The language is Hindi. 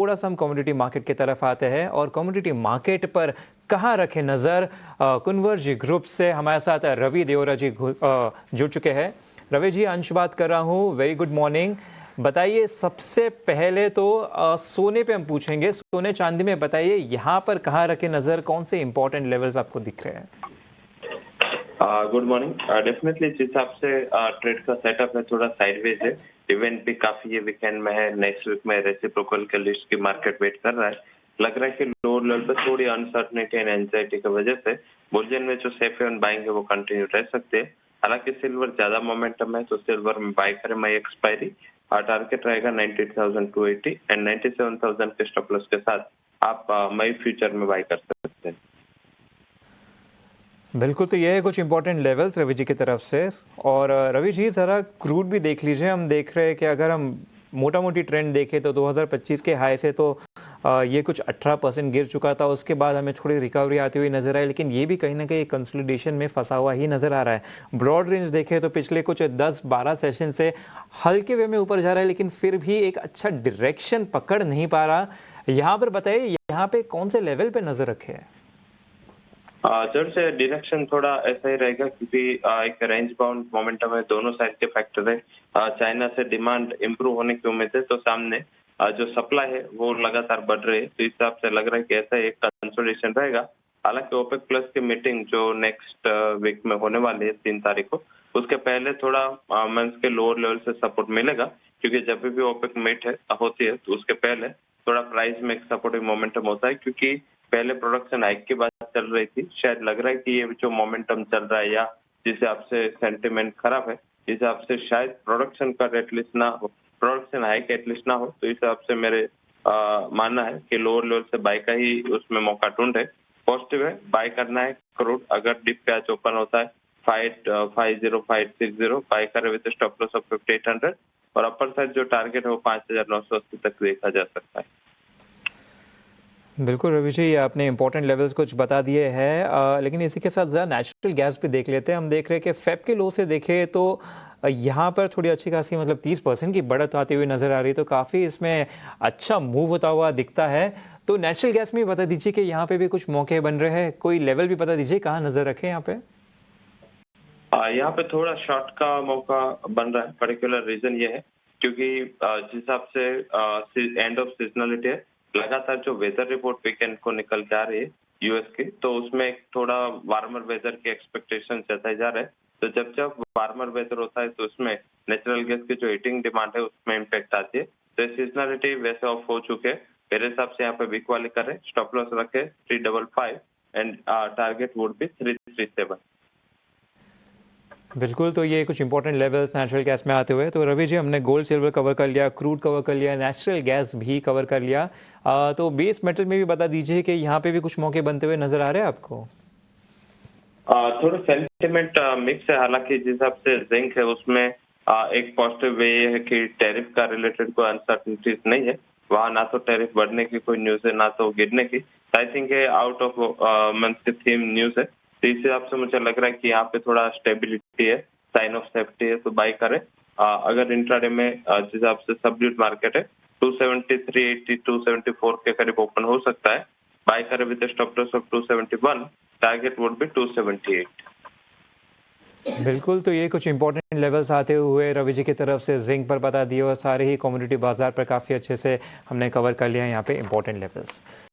थोड़ा सा हम कमोडिटी मार्केट की तरफ आते हैं और कमोडिटी मार्केट पर कहाँ रखे नज़र। कन्वर्ज ग्रुप से हमारे साथ रवि देओरा जी जुड़ चुके हैं। रवि जी, अंश बात कर रहा हूँ। Very good morning. बताइए, सबसे पहले तो सोने पे हम पूछेंगे, सोने चांदी में बताइए यहाँ पर कहाँ रखे नज़र, कौन से इंपॉर्टेंट लेवल्स आपको दिख रहे हैं? Good morning. डेफिनेटली जिस हिसाब से ट्रेड का सेटअप है थोड़ा साइडवेज है। इवेंट भी काफी ये वीकेंड में है। नेक्स्ट वीक में रेसिप्रोकल के लिस्ट की मार्केट वेट कर रहा है। लग रहा है कि लोअर लेवल पे थोड़ी अनसर्टनिटी एंड एंजाइटी की वजह से बुलियन में जो सेफ एंड बाइंग है वो कंटिन्यू रह सकते हैं। हालांकि सिल्वर ज्यादा मोमेंटम है तो सिल्वर में बाय करें मई एक्सपायरी। टारगेट रहेगा 98,280 एंड 97,000 के स्टॉप लॉस के साथ आप मई फ्यूचर में बाय कर सकते हैं। बिल्कुल, तो ये है कुछ इंपॉर्टेंट लेवल्स रवि जी की तरफ से। और रवि जी, ज़रा क्रूड भी देख लीजिए। हम देख रहे हैं कि अगर हम मोटा मोटी ट्रेंड देखें तो 2025 के हाई से तो ये कुछ 18% गिर चुका था। उसके बाद हमें थोड़ी रिकवरी आती हुई नज़र आई, लेकिन ये भी कहीं ना कहीं कंसोलिडेशन में फंसा हुआ ही नज़र आ रहा है। ब्रॉड रेंज देखें तो पिछले कुछ 10-12 सेशन से हल्के वे में ऊपर जा रहा है, लेकिन फिर भी एक अच्छा डायरेक्शन पकड़ नहीं पा रहा। यहाँ पर बताइए, यहाँ पे कौन से लेवल पे नज़र रखे है? जड़ से डायरेक्शन थोड़ा ऐसा ही रहेगा क्योंकि एक रेंज बाउंड मोमेंटम है। दोनों साइड के फैक्टर है। चाइना से डिमांड इंप्रूव होने की उम्मीद है तो सामने जो सप्लाई है वो लगातार बढ़ रही है। तो इस हिसाब से लग रहा है कि ऐसा एक कंसोलिडेशन रहेगा। हालांकि ओपेक प्लस की मीटिंग जो नेक्स्ट वीक में होने वाली है 3 तारीख को, उसके पहले थोड़ा मंथ के लोअर लेवल से सपोर्ट मिलेगा क्योंकि जब भी ओपेक मीट होती है तो उसके पहले थोड़ा प्राइस में एक सपोर्टिव मोमेंटम होता है क्योंकि पहले प्रोडक्शन हाइक की बात चल रही थी। शायद लग रहा है कि ये जो मोमेंटम चल रहा है या जिस हिसाब से सेंटिमेंट खराब है, इस हिसाब से शायद प्रोडक्शन का एटलीस्ट ना हो, प्रोडक्शन हाइक एटलीस्ट ना हो। तो इस हिसाब से मेरे मानना है कि लोअर लेवल से बाय का ही उसमें मौका ढूंढे। पॉजिटिव है, बाय करना है क्रूड। अगर डिप पे आज ओपन होता है 50560 बाय करे विद स्टॉप लॉस ऑफ 5800 और अपर साइड जो टारगेट है वो 5980 तक देखा जा सकता है। बिल्कुल रवि जी, आपने इंपॉर्टेंट लेवल्स कुछ बता दिए हैं, लेकिन इसी के साथ ज़रा नेचुरल गैस भी देख लेते हैं। हम देख रहे हैं कि फेब के लो से देखें तो यहाँ पर थोड़ी अच्छी खासी, मतलब 30% की बढ़त आती हुई नज़र आ रही है, तो काफ़ी इसमें अच्छा मूव होता हुआ दिखता है। तो नेचुरल गैस में बता दीजिए कि यहाँ पे भी कुछ मौके बन रहे हैं, कोई लेवल भी बता दीजिए कहाँ नज़र रखें यहाँ पे? यहाँ पे थोड़ा शॉर्ट का मौका बन रहा है। पर्टिकुलर रीजन ये है क्योंकि जिस हिसाब से एंड ऑफ सीजनलिटी है, लगातार जो वेदर रिपोर्ट वीकेंड को निकल के आ रही है यूएस की, तो उसमें थोड़ा वार्मर वेदर की एक्सपेक्टेशन जताए जा रहे हैं। तो जब जब वार्मर वेदर होता है तो उसमें नेचुरल गैस की जो हीटिंग डिमांड है उसमें इम्पैक्ट आती है। तो सीजनलिटी वैसे ऑफ हो चुके हैं। मेरे हिसाब से यहाँ पे वीक वाले करें, स्टॉप लॉस रखे 355 एंड टारगेट वुड बी 337। बिल्कुल, तो ये कुछ इंपॉर्टेंट लेवल्स नेचुरल गैस में आते हुए। तो रवि जी, हमने गोल्ड सिल्वर कवर कर लिया, क्रूड कवर कर लिया, नेचुरल गैस भी कवर कर लिया। तो बेस मेटल में भी बता दीजिए कि यहाँ पे भी कुछ मौके बनते हुए नज़र आ रहे हैं आपको? थोड़ा सेंटिमेंट मिक्स है। हालांकि जिस हिसाब से जिंक है उसमें एक पॉजिटिव वे ये है कि टैरिफ का रिलेटेड कोई अनसर्टनिटीज नहीं है। वहाँ ना तो टैरिफ बढ़ने की कोई न्यूज है ना तो गिरने की। आई थिंक ये आउट ऑफ मंथ की थीम न्यूज है। तो इस हिसाब से मुझे लग रहा है कि यहाँ पे थोड़ा स्टेबिलिटी है, साइन ऑफ सेफ्टी है, तो बाई करें। अगर इंट्राडे में जिस हिसाब से सबड्यूट मार्केट है 270, 380, 274 के करीब ओपन हो सकता है। बाय करें with stop loss of 271, target would be 278। बिल्कुल, तो ये कुछ इंपॉर्टेंट लेवल्स आते हुए रवि जी की तरफ से जिंक पर बता दिए और सारे ही कमोडिटी बाजार पर काफ़ी अच्छे से हमने कवर कर लिया है यहाँ पे इंपॉर्टेंट लेवल्स।